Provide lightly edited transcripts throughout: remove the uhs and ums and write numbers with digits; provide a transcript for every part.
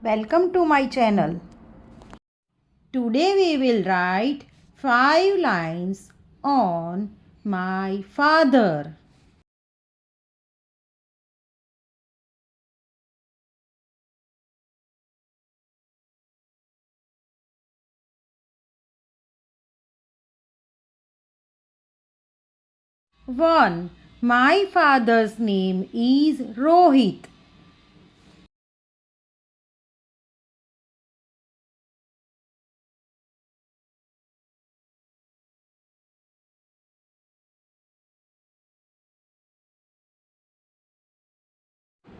Welcome to my channel. Today we will write 5 lines on my father. One. My father's name is Rohit.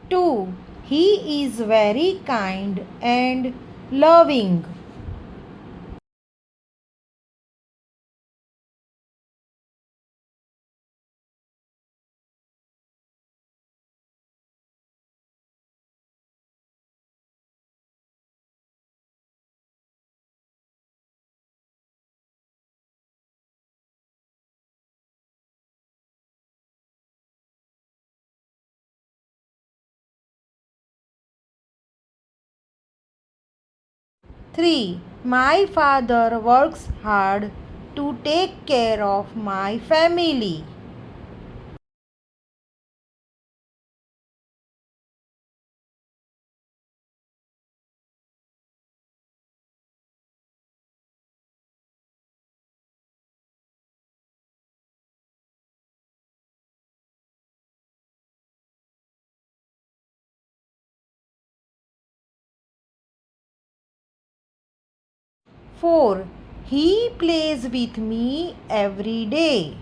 2. He is very kind and loving. 3. My father works hard to take care of my family. 4. He plays with me every day.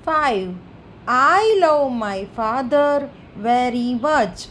5. I love my father very much.